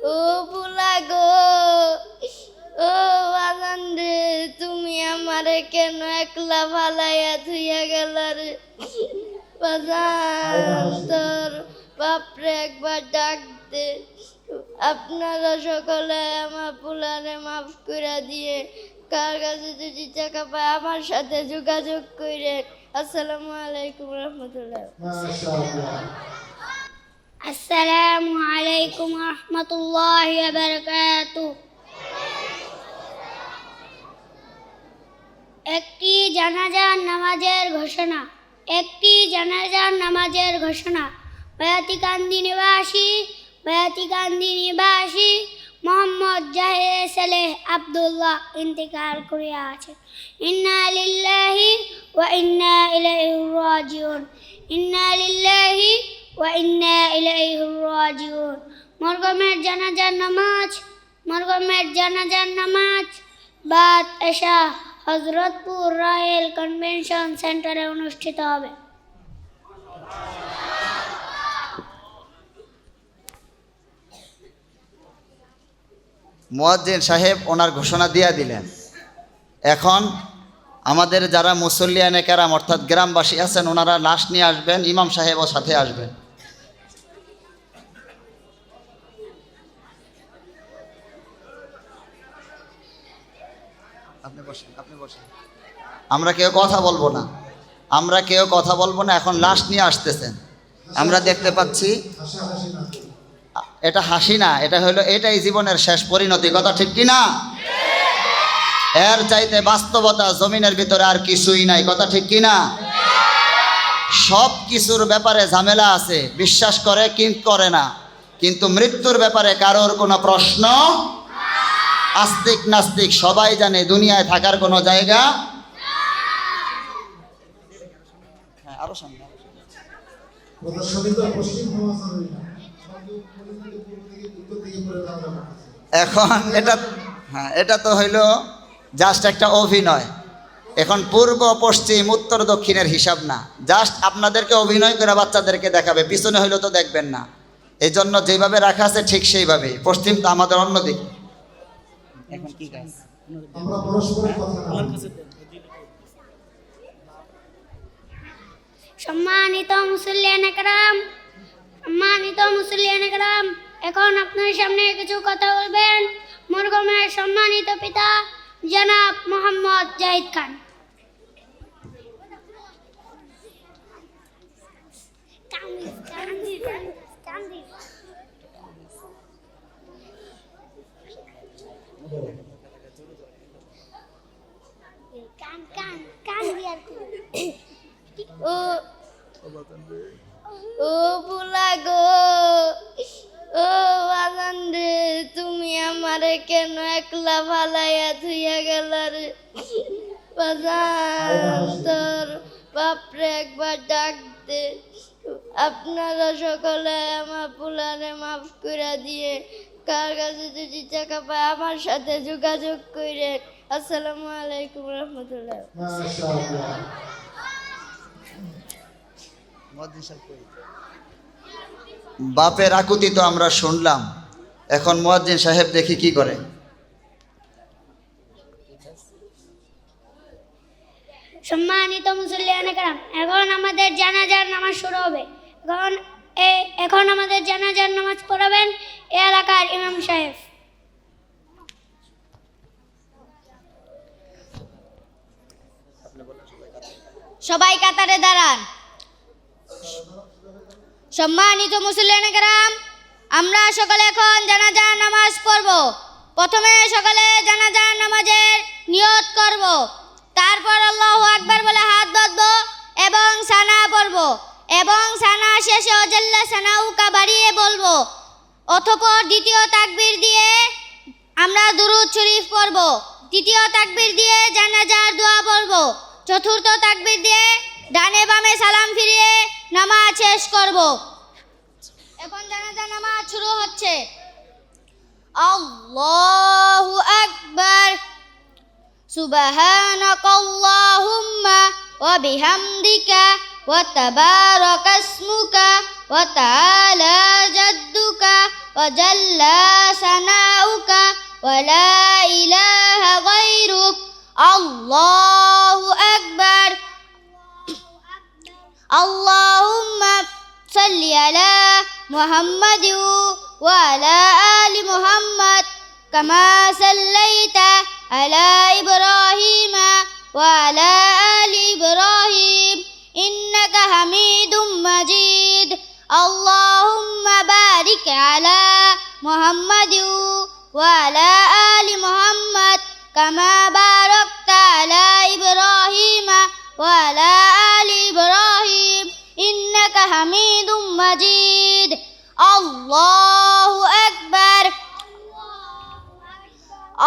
ও বুলা গো, ও বাজান রে, তুমি আমারে কেন একলা ফালাইয়া থুইয়া গেল রে বাজান? তোর বাপরে একবার ডাক দে। আপনারা সকলে আমার পুলারে মাফ করে দিয়ে কার কাছে যদি টাকা পায় আমার সাথে যোগাযোগ করে। আসসালামু আলাইকুম রহমতুল্লাহ। আসসালামু আলাইকুম রহমতুল্লাহি ওয়া বারাকাতুহু। একটি জানাজার নামাজের ঘোষণা। একটি জানাজার নামাজের ঘোষণা। বায়াতিকান্দি নিবাসী মোহাম্মদ জাহির সালেহ আব্দুল্লাহ ইন্তেকাল করিয়া আছেন। ইন্না লিল্লাহি ওয়া ইন্না ইলাইহি রাজিউন। ইন্না লিল্লাহি ওয়া ইন্না ইলাইহি রাজিউন। মরহুমের জানাজার নামাজ বাদ এশা হযরতপুর রয়্যাল কনভেনশন সেন্টারে অনুষ্ঠিত হবে। মুয়াজ্জিন সাহেব ওনার ঘোষণা দিয়ে দিলেন। এখন আমাদের যারা মুসল্লিয়ানে কেরাম অর্থাৎ গ্রামবাসী আছেন ওনারা লাশ নিয়ে আসবেন, ইমাম সাহেবও সাথে আসবেন। আপনি বসেন। আমরা কেউ কথা বলবো না। এখন লাশ নিয়ে আসতেছেন, আমরা দেখতে পাচ্ছি। এটা হাসি না, এটা হলো এটাই জীবনের শেষ পরিণতি। কথা ঠিক কি না? এর চাইতে বাস্তবতা জমিনের ভিতরে আর কিছুই নাই। কথা ঠিক কি না? সব কিছুর ব্যাপারে ঝামেলা আছে, বিশ্বাস করে কিন্তু করে না, কিন্তু মৃত্যুর ব্যাপারে কারোর কোনো প্রশ্ন, আস্তিক নাস্তিক সবাই জানে দুনিয়ায় থাকার কোনো জায়গা। আরো সামনে এখন এটা তো হইল জাস্ট একটা অভিনয়। এখন পূর্ব পশ্চিম উত্তর দক্ষিণের হিসাব না, জাস্ট আপনাদেরকে অভিনয় করে বাচ্চাদেরকে দেখাবে, পিছনে হইলো তো দেখবেন না। এই জন্য যেভাবে রাখা আছে ঠিক সেইভাবেই। পশ্চিম তো আমাদের অন্যদিক। এখন কি কাজ? সম্মানিত মুসল্লিয়ানে কেরাম, এখন আপনার সামনে কিছু কথা বলবেন মরহুমের সম্মানিত পিতা জনাব মোহাম্মদ জাহিদ খান। ও বুলা গো, ও বাজান রে, তুমি আমারে কেন একলা ফালাইয়া থুইয়া গেল রে বাজান? তোর বাপরে একবার ডাক দে। আপনারা সকলে আমার পুলারে মাফ করে দিয়ে কার কাছে যদি টাকা পায় আমার সাথে যোগাযোগ করে। আসসালামু আলাইকুম রহমতুল্লাহ। বাপের আকুতি তো আমরা শুনলাম, এখন মুয়াজ্জিন সাহেব দেখি কি করে। সম্মানিত মুসল্লিয়ানে কেরাম, এখন আমাদের জানাজার নামাজ শুরু হবে। এখন আমাদের জানাজার নামাজ পড়াবেন এই এলাকার ইমাম সাহেব। সবাই কাতারে দাঁড়ান। সম্মানিত মুসল্লিয়ানে কেরাম, আমরা সকলে এখন জানাজার নামাজ পড়ব। প্রথমে সকলে জানাজার নামাজের নিয়ত করব, তারপর আল্লাহু আকবার বলে হাত বাঁধবো এবং সানা পড়ব, এবং সানা শেষে জাল্লা সানাউকা বাড়িয়ে বলবো। অতঃপর দ্বিতীয় তাকবীর দিয়ে আমরা দুরূদ শরীফ পড়ব। তৃতীয় তাকবীর দিয়ে জানাজার দোয়া পড়ব। চতুর্থ তাকবীর দিয়ে ডানে বামে সালাম ফিরিয়ে নামাজ শেষ করব। এখন জানাজা নামাজ শুরু হচ্ছে। আল্লাহু আকবার, সুবহানাকাল্লাহুম্মা ওয়া বিহামদিকা وتبارك اسمك وتعالى جدك وجل ثناؤك ولا إله غيرك الله أكبر اللهم صل على محمد وعلى آل محمد كما صليت على إبراهيم وعلى آل إبراهيم إنك حميد مجيد اللهم بارك على محمد وعلى آل محمد كما باركت على إبراهيم وعلى آل إبراهيم إنك حميد مجيد الله أكبر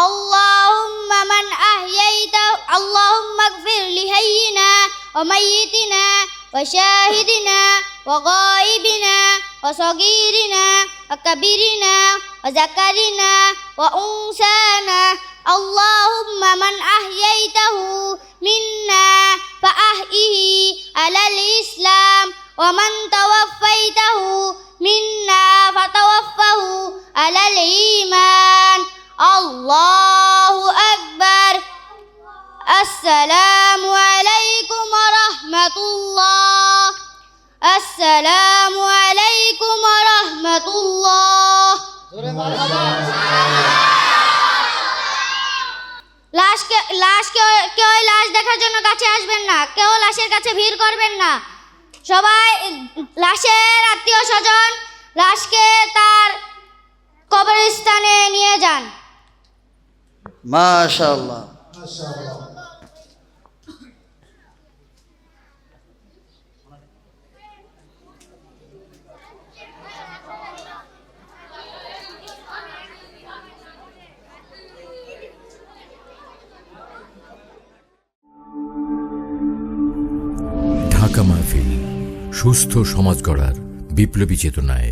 اللهم من أحييته اللهم اغفر لحينا وميتنا وشاهدنا وغائبنا وصغيرنا وكبيرنا وذكرنا وأنثانا اللهم من أحييته منا فأحيه على الإسلام ومن توفيته منا فتوفه على الإيمان الله أكبر السلام عليكم ورحمة الله السلام عليكم ورحمة الله কেউ লাশ দেখার জন্য কাছে আসবেন না, কেউ লাশের কাছে ভিড় করবেন না। সবাই লাশের আত্মীয় স্বজন লাশকে তার কবরস্থানে নিয়ে যান। মাশাআল্লাহ। ঢাকা মাহফিল সুস্থ সমাজ গড়ার বিপ্লবী চেতনায়।